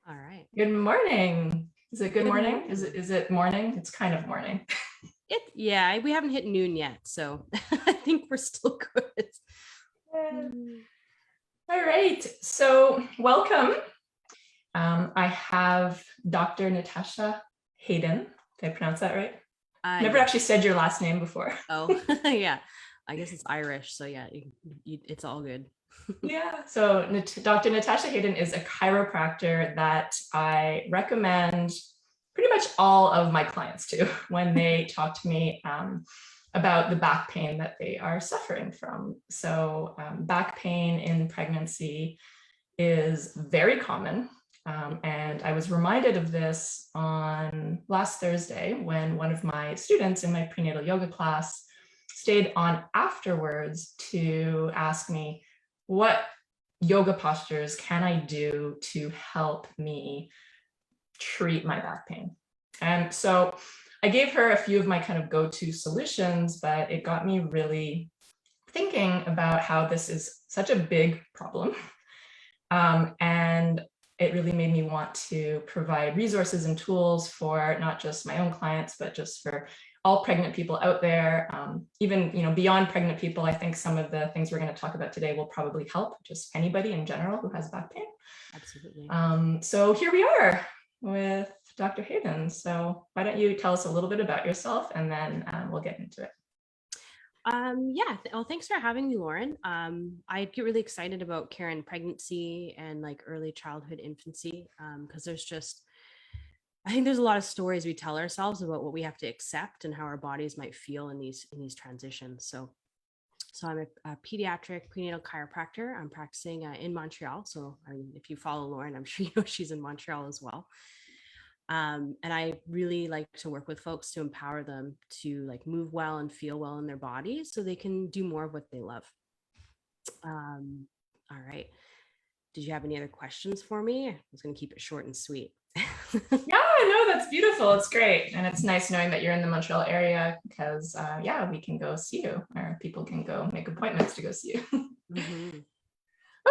All right. Good morning. Is it good morning? Morning. Is it morning? It's kind of morning. We haven't hit noon yet, so I think we're still good. All right. So welcome. I have Dr. Natasha Hayden. Did I pronounce that right? Never actually said your last name before. Oh, yeah. I guess it's Irish, so yeah, it's all good. Yeah. So Dr. Natasha Hayden is a chiropractor that I recommend pretty much all of my clients to when they talk to me about the back pain that they are suffering from. So back pain in pregnancy is very common. And I was reminded of this on last Thursday when one of my students in my prenatal yoga class stayed on afterwards to ask me, what yoga postures can I do to help me treat my back pain? And so I gave her a few of my kind of go-to solutions, but it got me really thinking about how this is such a big problem. And it really made me want to provide resources and tools for not just my own clients, but just for all pregnant people out there. Even beyond pregnant people, I think some of the things we're going to talk about today will probably help just anybody in general who has back pain. Absolutely. So here we are with Dr. Hayden. So why don't you tell us a little bit about yourself, and then we'll get into it. Well, thanks for having me, Lauren. I get really excited about care in pregnancy and like early childhood infancy, because I think there's a lot of stories we tell ourselves about what we have to accept and how our bodies might feel in these transitions. So I'm a pediatric prenatal chiropractor. I'm practicing in Montreal. So if you follow Lauren, I'm sure you know she's in Montreal as well. And I really like to work with folks to empower them to like move well and feel well in their bodies so they can do more of what they love. All right. Did you have any other questions for me? I was going to keep it short and sweet. Yeah, no, that's beautiful. It's great. And it's nice knowing that you're in the Montreal area because, we can go see you, or people can go make appointments to go see you. Mm-hmm.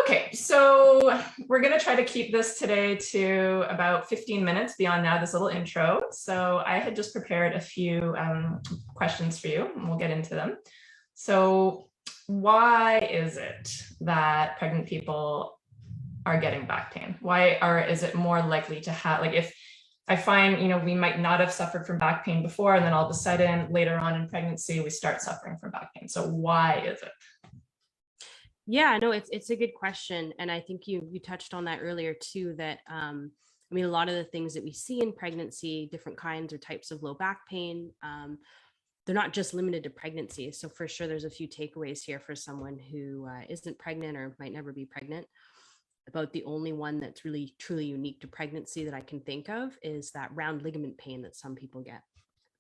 Okay, so we're going to try to keep this today to about 15 minutes beyond now, this little intro. So I had just prepared a few questions for you, and we'll get into them. So why is it that pregnant people are getting back pain? Is it more likely to have, like, if I find, we might not have suffered from back pain before, and then all of a sudden later on in pregnancy, we start suffering from back pain. So why is it? Yeah, no, it's a good question. And I think you touched on that earlier too, that, a lot of the things that we see in pregnancy, different kinds or types of low back pain, they're not just limited to pregnancy. So for sure, there's a few takeaways here for someone who isn't pregnant or might never be pregnant. About the only one that's really truly unique to pregnancy that I can think of is that round ligament pain that some people get.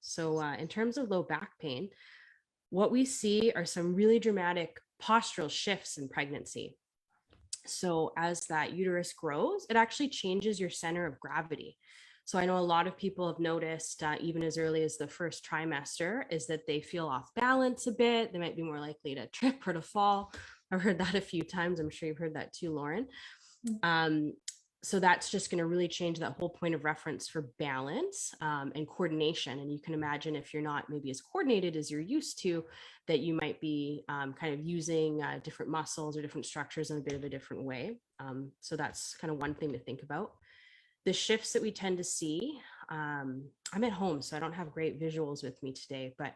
So in terms of low back pain, what we see are some really dramatic postural shifts in pregnancy. So as that uterus grows, it actually changes your center of gravity. So I know a lot of people have noticed, even as early as the first trimester, is that they feel off balance a bit. They might be more likely to trip or to fall. I've heard that a few times. I'm sure you've heard that too, Lauren. So that's just going to really change that whole point of reference for balance and coordination. And you can imagine if you're not maybe as coordinated as you're used to, that you might be kind of using different muscles or different structures in a bit of a different way. So that's kind of one thing to think about. The shifts that we tend to see, I'm at home, so I don't have great visuals with me today, but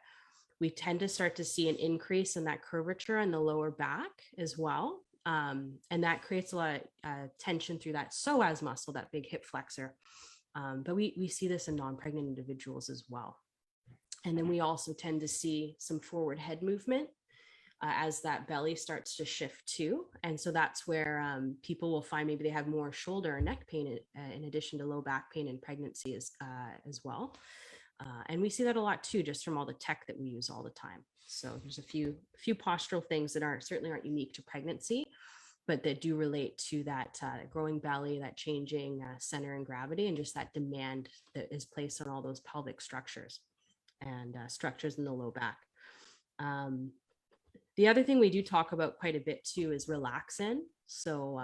we tend to start to see an increase in that curvature in the lower back as well. And that creates a lot of tension through that psoas muscle, that big hip flexor. But we see this in non-pregnant individuals as well. And then we also tend to see some forward head movement as that belly starts to shift too. And so that's where people will find maybe they have more shoulder or neck pain in addition to low back pain in pregnancy as well. And we see that a lot too, just from all the tech that we use all the time. So there's a few postural things that certainly aren't unique to pregnancy, but that do relate to that growing belly, that changing center and gravity, and just that demand that is placed on all those pelvic structures and structures in the low back. The other thing we do talk about quite a bit too is relaxin. So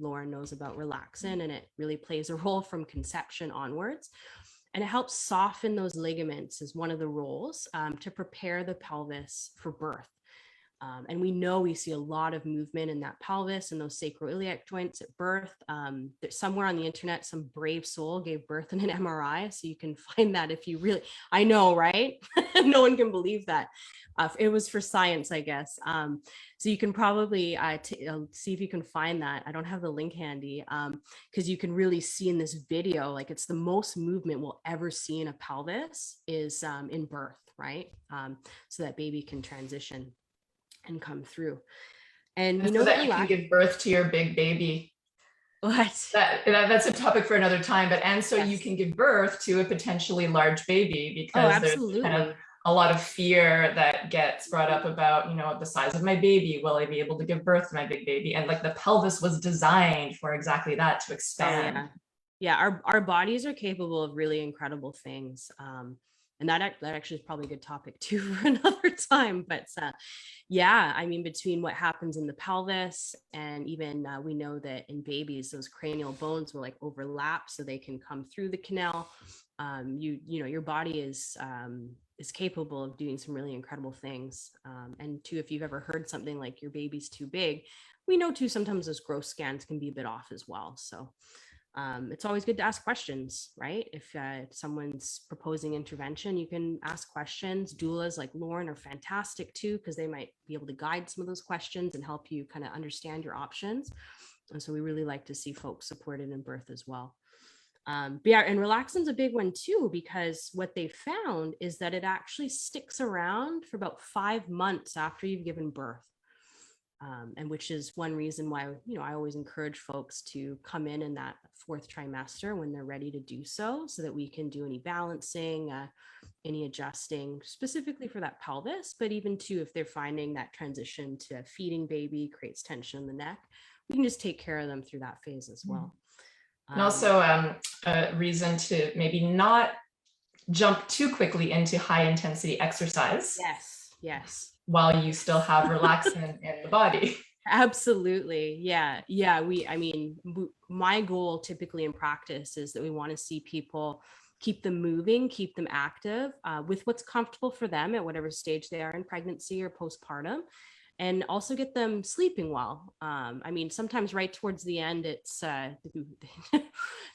Lauren knows about relaxin, and it really plays a role from conception onwards. And it helps soften those ligaments as one of the roles to prepare the pelvis for birth. And we know we see a lot of movement in that pelvis and those sacroiliac joints at birth. Somewhere on the internet, some brave soul gave birth in an MRI. So you can find that if you really, I know, right? No one can believe that. It was for science, I guess. So you can probably see if you can find that. I don't have the link handy because you can really see in this video, like it's the most movement we'll ever see in a pelvis is in birth, right? So that baby can transition and come through. And we know so that you can give birth to your big baby. What? That's a topic for another time, but and so Yes. you can give birth to a potentially large baby because there's kind of a lot of fear that gets brought up about, you know, the size of my baby. Will I be able to give birth to my big baby? And like the pelvis was designed for exactly that, to expand. Oh, yeah. Our bodies are capable of really incredible things. And that actually is probably a good topic too for another time. But yeah, I mean, between what happens in the pelvis and even we know that in babies, those cranial bones will like overlap so they can come through the canal. You know, your body is capable of doing some really incredible things. And too, if you've ever heard something like your baby's too big, we know too, sometimes those growth scans can be a bit off as well. So it's always good to ask questions, right? If someone's proposing intervention, you can ask questions. Doulas like Lauren are fantastic too, because they might be able to guide some of those questions and help you kind of understand your options. And so we really like to see folks supported in birth as well. But yeah, and relaxin's a big one too, because what they found is that it actually sticks around for about 5 months after you've given birth. And which is one reason why, you know, I always encourage folks to come in that 4th trimester when they're ready to do so that we can do any balancing, any adjusting specifically for that pelvis, but even too, if they're finding that transition to feeding baby creates tension in the neck, we can just take care of them through that phase as well. And also a reason to maybe not jump too quickly into high intensity exercise. Yes. While you still have relaxin in the body. Absolutely. Yeah. My goal typically in practice is that we want to see people keep them moving, keep them active with what's comfortable for them at whatever stage they are in pregnancy or postpartum, and also get them sleeping well. Sometimes right towards the end, it's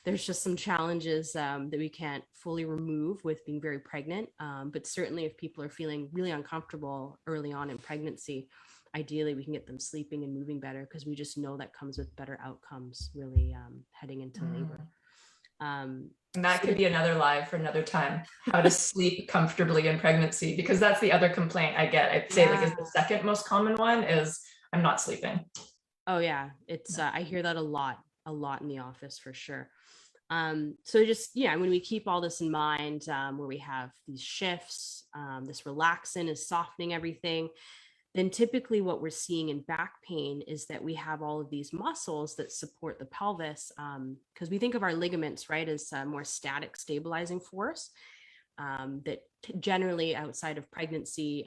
there's just some challenges that we can't fully remove with being very pregnant. But certainly if people are feeling really uncomfortable early on in pregnancy, ideally we can get them sleeping and moving better, because we just know that comes with better outcomes really heading into labor. And that could be another live for another time, how to sleep comfortably in pregnancy, because that's the other complaint I get. I'd say like is the second most common one is I'm not sleeping. Oh yeah. It's, I hear that a lot in the office for sure. So just, yeah, when we keep all this in mind, where we have these shifts, this relaxin is softening everything, then typically what we're seeing in back pain is that we have all of these muscles that support the pelvis, because we think of our ligaments, right, as a more static stabilizing force, that generally outside of pregnancy,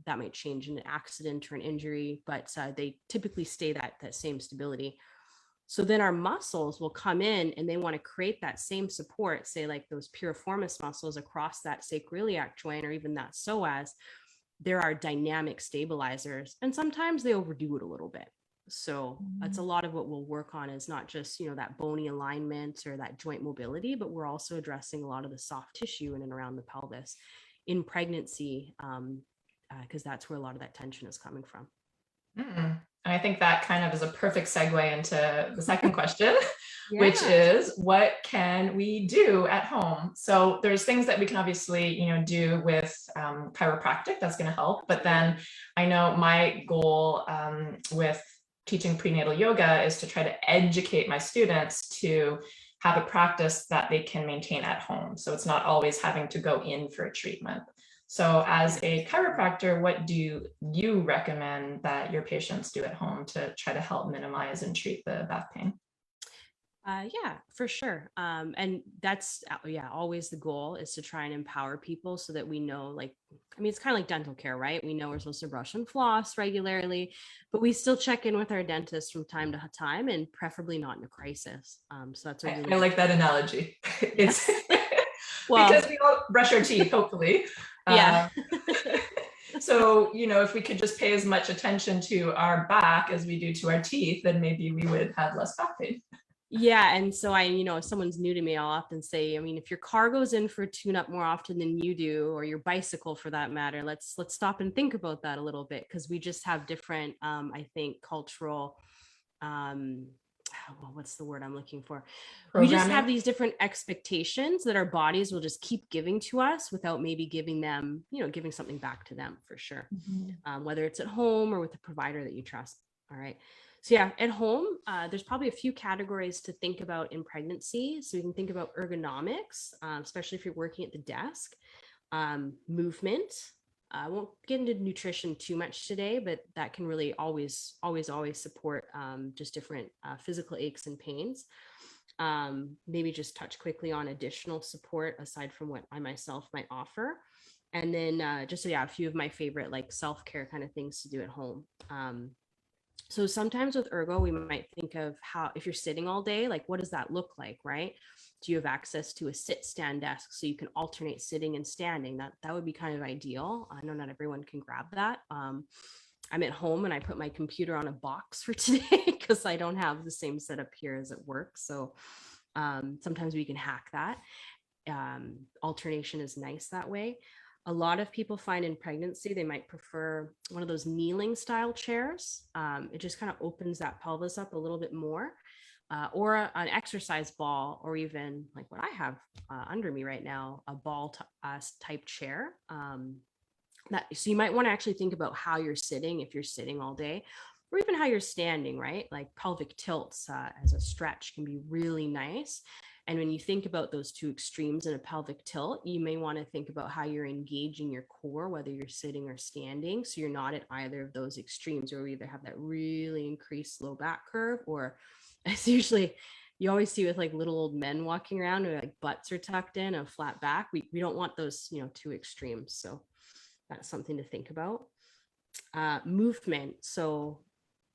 that might change in an accident or an injury, but they typically stay that same stability. So then our muscles will come in and they want to create that same support, say like those piriformis muscles across that sacroiliac joint or even that psoas. There are dynamic stabilizers, and sometimes they overdo it a little bit. So that's a lot of what we'll work on, is not just, you know, that bony alignment or that joint mobility, but we're also addressing a lot of the soft tissue in and around the pelvis in pregnancy, because that's where a lot of that tension is coming from. And I think that kind of is a perfect segue into the second question, which is what can we do at home? So there's things that we can obviously, you know, do with chiropractic that's going to help. But then I know my goal with teaching prenatal yoga is to try to educate my students to have a practice that they can maintain at home. So it's not always having to go in for a treatment. So as a chiropractor, what do you recommend that your patients do at home to try to help minimize and treat the back pain? Yeah, for sure. And that's, yeah, always the goal is to try and empower people so that we know, like, I mean, it's kind of like dental care, right? We know we're supposed to brush and floss regularly, but we still check in with our dentist from time to time, and preferably not in a crisis. So that's a really I good like that analogy. It's yes. because Well, we all brush our teeth, hopefully. yeah. So, if we could just pay as much attention to our back as we do to our teeth, then maybe we would have less back pain. Yeah. And so if someone's new to me, I'll often say, I mean, if your car goes in for a tune up more often than you do, or your bicycle for that matter, let's stop and think about that a little bit, because we just have different, I think, cultural, um, well, what's the word I'm looking for? We just have Programming. these different expectations that our bodies will just keep giving to us without maybe giving them, giving something back to them for sure. Mm-hmm. Whether it's at home or with a provider that you trust. All right. So yeah, at home, there's probably a few categories to think about in pregnancy. So you can think about ergonomics, especially if you're working at the desk, movement. I won't get into nutrition too much today, but that can really always, always, always support just different physical aches and pains. Maybe just touch quickly on additional support aside from what I myself might offer. And then a few of my favorite like self-care kind of things to do at home. So sometimes with ergo, we might think of how, if you're sitting all day, like what does that look like, right? Do you have access to a sit stand desk so you can alternate sitting and standing? That would be kind of ideal. I know not everyone can grab that. I'm at home and I put my computer on a box for today because I don't have the same setup here as at work. So sometimes we can hack that. Alternation is nice that way. A lot of people find in pregnancy they might prefer one of those kneeling style chairs. It just kind of opens that pelvis up a little bit more, or an exercise ball, or even like what I have under me right now, a ball type chair. So you might want to actually think about how you're sitting, if you're sitting all day, or even how you're standing, right? Like pelvic tilts as a stretch can be really nice. And when you think about those two extremes in a pelvic tilt, you may want to think about how you're engaging your core, whether you're sitting or standing. So you're not at either of those extremes, or we either have that really increased low back curve, or it's usually, you always see with like little old men walking around where like butts are tucked in, a flat back. We don't want those, two extremes. So that's something to think about. Movement. So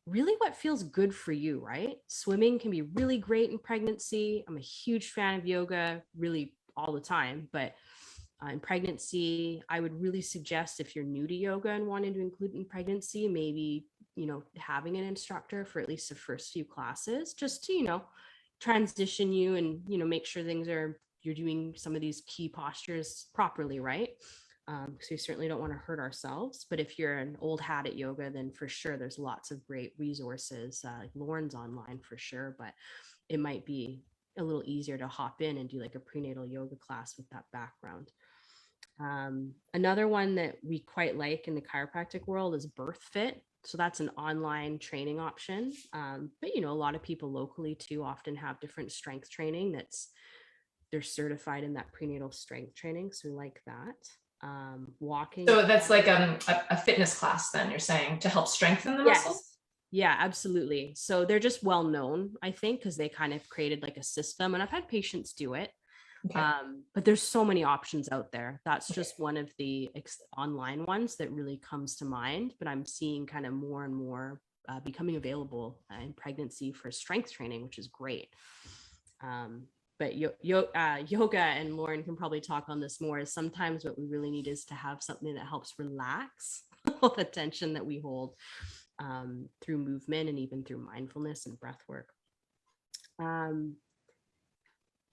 really what feels good for you, right? Swimming can be really great in pregnancy. I'm a huge fan of yoga, really all the time, but in pregnancy, I would really suggest, if you're new to yoga and wanting to include it in pregnancy, maybe, having an instructor for at least the first few classes, just to, transition you and, make sure you're doing some of these key postures properly, right? So we certainly don't want to hurt ourselves. But if you're an old hat at yoga, then for sure there's lots of great resources. Like Lauren's online for sure, but it might be a little easier to hop in and do like a prenatal yoga class with that background. Another one that we quite like in the chiropractic world is Birth Fit. So that's an online training option. But a lot of people locally too often have different strength training they're certified in that prenatal strength training. So we like that. Walking. So that's like a fitness class, then you're saying, to help strengthen the muscle? Yes. Yeah, absolutely. So they're just well known, I think, because they kind of created like a system, and I've had patients do it. Okay. But there's so many options out there. That's Okay. just one of the online ones that really comes to mind. But I'm seeing kind of more and more becoming available in pregnancy for strength training, which is great. But yoga, and Lauren can probably talk on this more, is sometimes what we really need is to have something that helps relax all the tension that we hold through movement and even through mindfulness and breath work.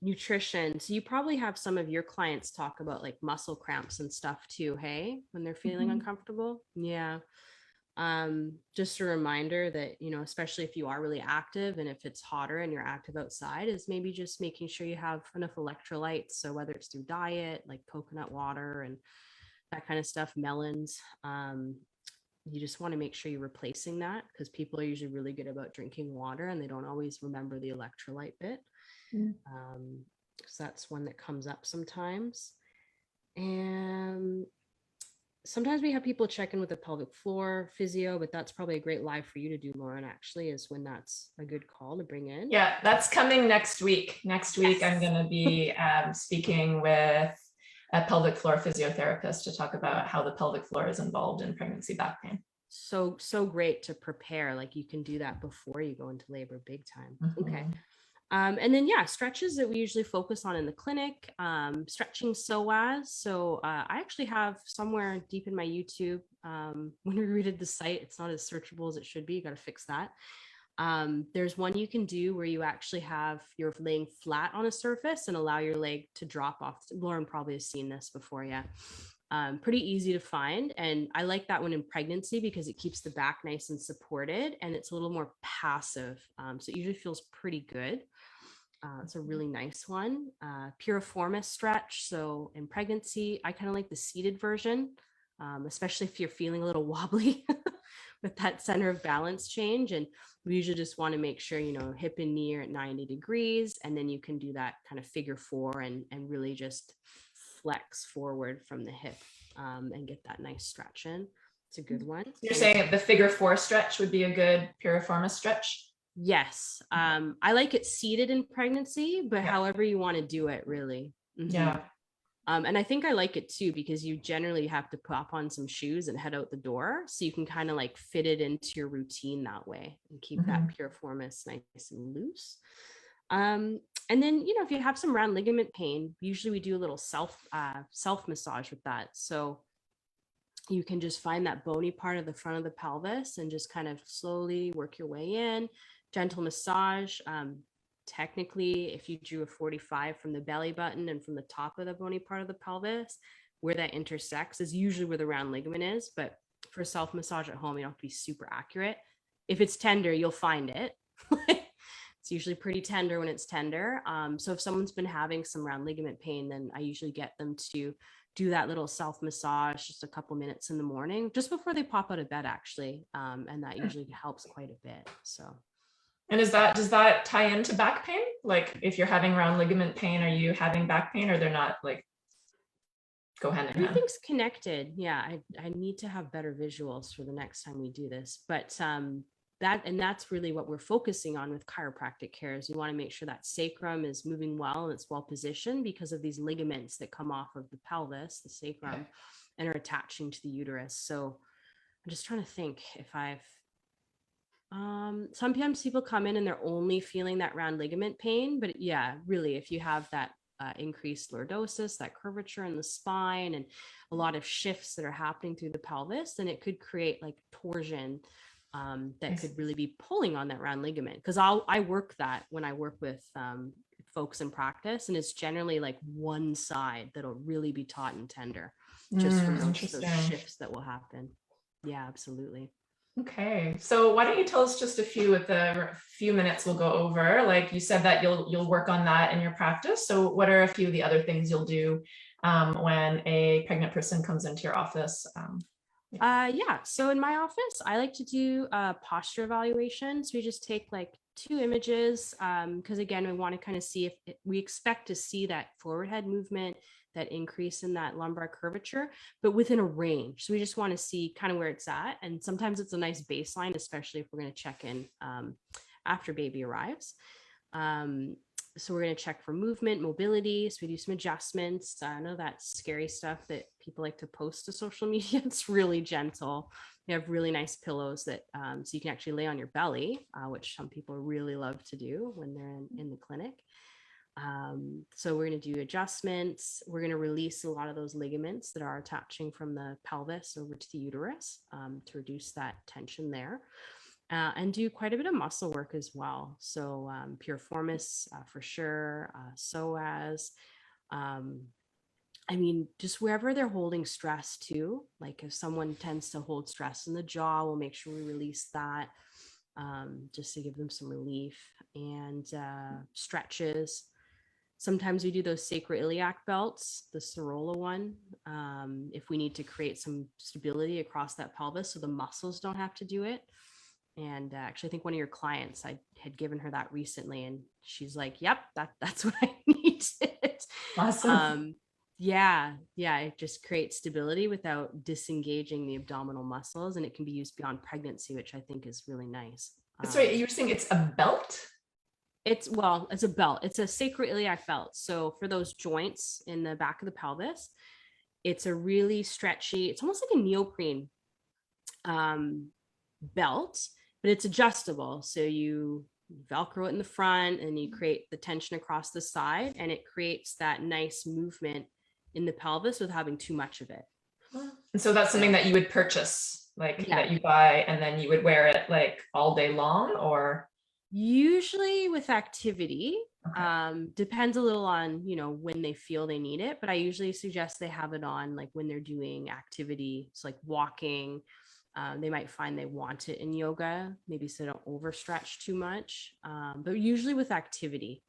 Nutrition. So you probably have some of your clients talk about like muscle cramps and stuff too, hey, when they're feeling uncomfortable. Yeah. Just a reminder that, especially if you are really active and if it's hotter and you're active outside, is maybe just making sure you have enough electrolytes. So whether it's through diet, like coconut water and that kind of stuff, melons, you just want to make sure you're replacing that, because people are usually really good about drinking water and they don't always remember the electrolyte bit. So that's one that comes up sometimes. And Sometimes we have people check in with a pelvic floor physio, but that's probably a great live for you to do, Lauren, actually, is when that's a good call to bring in. Yeah, that's coming next week. Next week, I'm going to be speaking with a pelvic floor physiotherapist to talk about how the pelvic floor is involved in pregnancy back pain. So great to prepare. Like you can do that before you go into labor, big time. Okay. Mm-hmm. And then, yeah, stretches that we usually focus on in the clinic, stretching psoas. So I actually have somewhere deep in my YouTube, when we redid the site, it's not as searchable as it should be. You got to fix that. There's one you can do where you actually have, you're laying flat on a surface and allow your leg to drop off. Lauren probably has seen this before. Yeah. Pretty easy to find. And I like that one in pregnancy because it keeps the back nice and supported and it's a little more passive. So it usually feels pretty good. It's a really nice one. Piriformis stretch. So in pregnancy, I kind of like the seated version, especially if you're feeling a little wobbly with that center of balance change. And we usually just want to make sure, hip and knee are at 90 degrees. And then you can do that kind of figure four and really just flex forward from the hip and get that nice stretch in. It's a good one. You're saying the figure four stretch would be a good piriformis stretch? Yes. I like it seated in pregnancy, but however you want to do it, really. Mm-hmm. Yeah. And I think I like it too, because you generally have to pop on some shoes and head out the door. So you can kind of like fit it into your routine that way and keep that piriformis nice and loose. And then, if you have some round ligament pain, usually we do a little self massage with that. So you can just find that bony part of the front of the pelvis and just kind of slowly work your way in, gentle massage. Technically, if you drew a 45 from the belly button and from the top of the bony part of the pelvis, where that intersects is usually where the round ligament is. But for self massage at home, you don't have to be super accurate. If it's tender, you'll find it. It's usually pretty tender when it's tender. So if someone's been having some round ligament pain, then I usually get them to do that little self massage just a couple minutes in the morning, just before they pop out of bed, actually. And that usually helps quite a bit. So. And does that tie into back pain? Like if you're having round ligament pain, are you having back pain, or they're not like go hand in hand? Everything's connected. Yeah. I need to have better visuals for the next time we do this, but that's really what we're focusing on with chiropractic care is you want to make sure that sacrum is moving well and it's well positioned because of these ligaments that come off of the pelvis, the sacrum, and are attaching to the uterus. So I'm just trying to think if I've sometimes people come in and they're only feeling that round ligament pain, but yeah, really, if you have that increased lordosis, that curvature in the spine, and a lot of shifts that are happening through the pelvis, then it could create like torsion that could really be pulling on that round ligament. Because I work that when I work with folks in practice, and it's generally like one side that'll really be taut and tender, just from those shifts that will happen. Yeah, absolutely. Okay, so why don't you tell us just a few with the few minutes we'll go over. Like you said that you'll work on that in your practice. So what are a few of the other things you'll do when a pregnant person comes into your office? So in my office, I like to do posture evaluations. We just take like 2 images because again, we want to kind of see if we expect to see that forward head movement, that increase in that lumbar curvature, but within a range. So we just want to see kind of where it's at. And sometimes it's a nice baseline, especially if we're going to check in after baby arrives. So we're going to check for movement, mobility. So we do some adjustments. I know that scary stuff that people like to post to social media. It's really gentle. We have really nice pillows that so you can actually lay on your belly, which some people really love to do when they're in the clinic. So we're going to do adjustments. We're going to release a lot of those ligaments that are attaching from the pelvis over to the uterus to reduce that tension there. And do quite a bit of muscle work as well. So piriformis for sure, psoas. Just wherever they're holding stress too. Like if someone tends to hold stress in the jaw, we'll make sure we release that just to give them some relief. And stretches. Sometimes we do those sacroiliac belts, the Sorolla one, if we need to create some stability across that pelvis so the muscles don't have to do it. And actually, I think one of your clients, I had given her that recently, and she's like, "Yep, that's what I needed." Awesome. Yeah, yeah, it just creates stability without disengaging the abdominal muscles, and it can be used beyond pregnancy, which I think is really nice. Sorry, you were saying it's a belt? It's a belt. It's a sacroiliac belt. So for those joints in the back of the pelvis, it's a really stretchy, it's almost like a neoprene um, belt, but it's adjustable. So you Velcro it in the front and you create the tension across the side, and it creates that nice movement in the pelvis without having too much of it. And so that's something that you would purchase, like Yeah. that you buy, and then you would wear it like all day long, or? Usually with activity, Okay. depends a little on, when they feel they need it, but I usually suggest they have it on like when they're doing activity. It's like walking. They might find they want it in yoga, maybe so they don't overstretch too much. But usually with activity,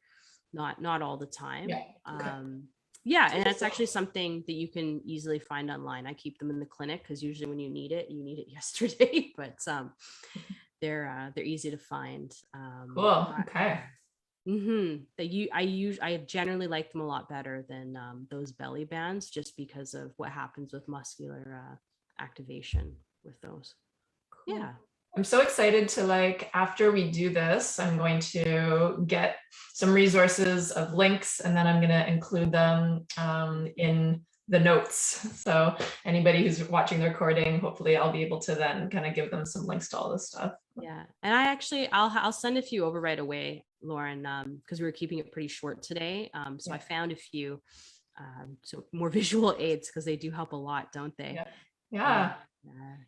not all the time. Yeah. Okay. Yeah, and that's actually something that you can easily find online. I keep them in the clinic because usually when you need it yesterday. But they're easy to find. Cool. Okay. I generally like them a lot better than those belly bands, just because of what happens with muscular activation with those. Cool. Yeah. I'm so excited to, like, after we do this, I'm going to get some resources of links, and then I'm going to include them in the notes. So anybody who's watching the recording, hopefully I'll be able to then kind of give them some links to all this stuff. Yeah, and I'll send a few over right away, Lauren, because we were keeping it pretty short today. So Yeah. I found a few, so more visual aids, because they do help a lot, don't they? Yeah. Yeah.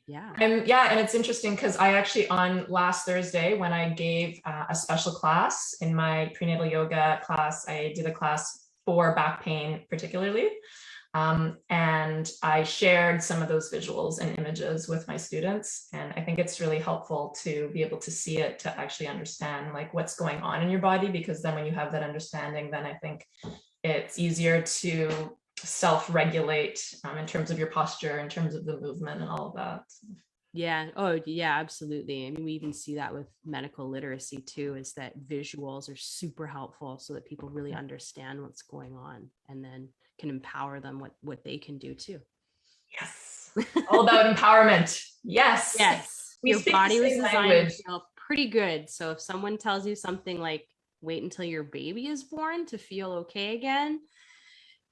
Yeah. Yeah, and it's interesting because I actually, on last Thursday, when I gave a special class in my prenatal yoga class, I did a class for back pain particularly. And I shared some of those visuals and images with my students. And I think it's really helpful to be able to see it, to actually understand like what's going on in your body, because then when you have that understanding, then I think it's easier to self-regulate in terms of your posture, in terms of the movement and all of that. Yeah. Oh, yeah, absolutely. I mean, we even see that with medical literacy too, is that visuals are super helpful so that people really understand what's going on, and then can empower them what they can do too. Yes. All about empowerment. Yes. Yes. We Your speak body the was same designed language. to feel pretty good. So if someone tells you something like, wait until your baby is born to feel okay again,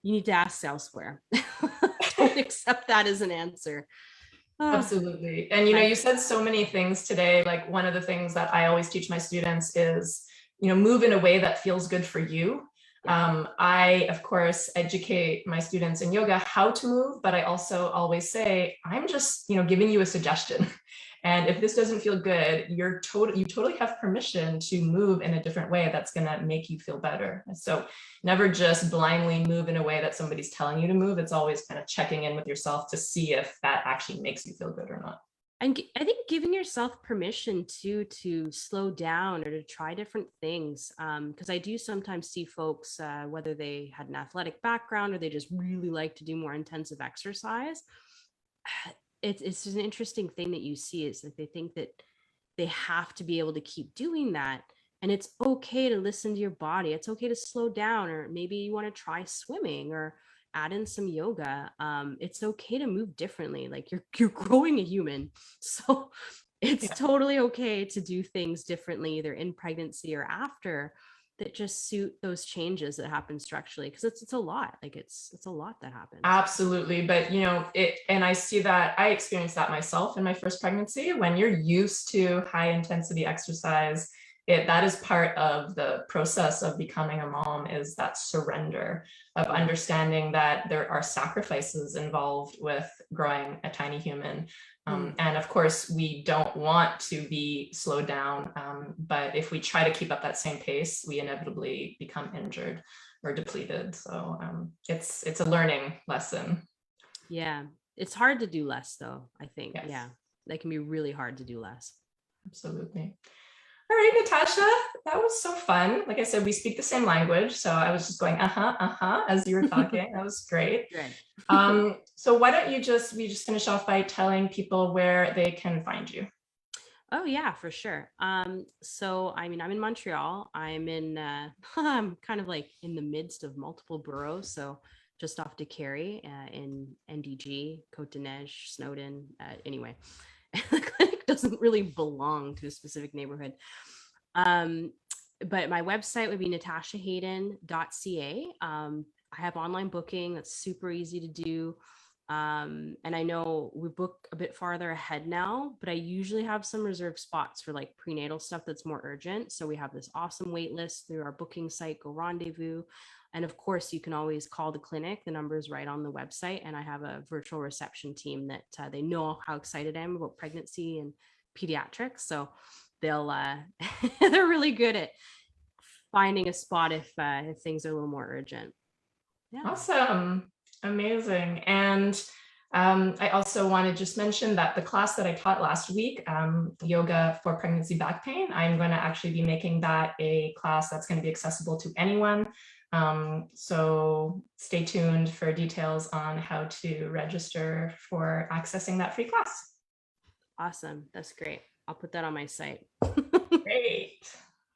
you need to ask elsewhere. Don't accept that as an answer. Absolutely. And you said so many things today. Like, one of the things that I always teach my students is, move in a way that feels good for you. I, of course, educate my students in yoga how to move, but I also always say, I'm just, giving you a suggestion. And if this doesn't feel good, you totally have permission to move in a different way that's going to make you feel better. So never just blindly move in a way that somebody's telling you to move. It's always kind of checking in with yourself to see if that actually makes you feel good or not. And I think giving yourself permission to slow down or to try different things, because I do sometimes see folks, whether they had an athletic background or they just really like to do more intensive exercise. It's an interesting thing that you see, is that they think that they have to be able to keep doing that, and it's okay to listen to your body. It's okay to slow down, or maybe you want to try swimming or add in some yoga. It's okay to move differently. Like, you're growing a human, so it's totally okay to do things differently, either in pregnancy or after, that just suit those changes that happen structurally, because it's a lot. Like, it's a lot that happens. Absolutely. But and I see that, I experienced that myself in my first pregnancy. When you're used to high intensity exercise, that is part of the process of becoming a mom, is that surrender of understanding that there are sacrifices involved with growing a tiny human. And of course, we don't want to be slowed down. But if we try to keep up that same pace, we inevitably become injured or depleted. So it's a learning lesson. Yeah. It's hard to do less, though, I think. Yes. Yeah. That can be really hard to do less. Absolutely. All right, Natasha, that was so fun. Like I said, we speak the same language. So I was just going, as you were talking. That was great. So why don't we just finish off by telling people where they can find you? Oh yeah, for sure. So I mean, I'm in Montreal. I'm in I'm kind of like in the midst of multiple boroughs. So just off to Cary in NDG, Côte de Neige, Snowdon. Anyway, the clinic doesn't really belong to a specific neighborhood. But my website would be natashahayden.ca. I have online booking that's super easy to do. And I know we book a bit farther ahead now, but I usually have some reserved spots for like prenatal stuff that's more urgent. So we have this awesome wait list through our booking site, Go Rendezvous. And of course, you can always call the clinic. The number is right on the website. And I have a virtual reception team that they know how excited I am about pregnancy and pediatrics. So they'll, they're really good at finding a spot if things are a little more urgent. Yeah. Awesome. Amazing. And I also want to just mention that the class that I taught last week, yoga for pregnancy back pain, I'm going to actually be making that a class that's going to be accessible to anyone. So stay tuned for details on how to register for accessing that free class. Awesome. That's great. I'll put that on my site. Great.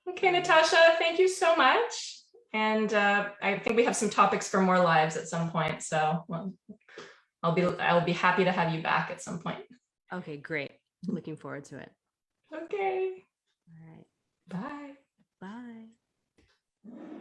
Okay, Natasha, thank you so much. And I think we have some topics for more lives at some point. So I'll be happy to have you back at some point. Okay, great. Looking forward to it. Okay. All right. Bye. Bye.